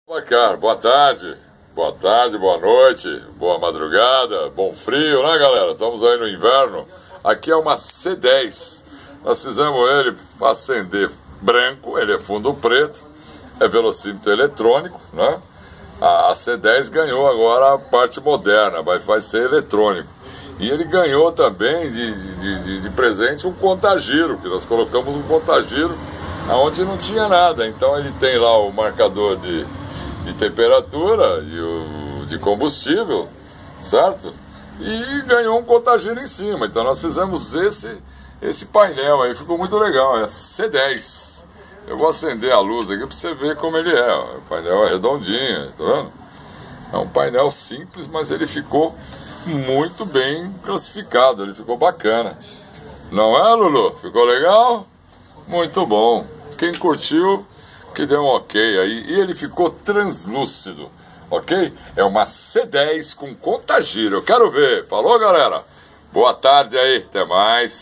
Boa tarde, boa noite, boa madrugada, bom frio, né, galera? Estamos aí no inverno. Aqui é uma C10. Nós fizemos ele acender branco, ele é fundo preto, é velocímetro eletrônico, né? A C10 ganhou agora a parte moderna, vai ser eletrônico. E ele ganhou também de presente um contagiro, que nós colocamos um contagiro onde não tinha nada. Então ele tem lá o marcador de temperatura e o de combustível, certo? E ganhou um contagiro em cima. Então nós fizemos esse painel aí, ficou muito legal, é C10. Eu vou acender a luz aqui para você ver como ele é. O painel é redondinho, tá vendo? É um painel simples, mas ele ficou muito bem classificado, ele ficou bacana. Não é, Lulu? Ficou legal? Muito bom. Quem curtiu, que deu um ok aí. E ele ficou translúcido, ok? É uma C10 com contagiro. Eu quero ver. Falou, galera? Boa tarde aí. Até mais.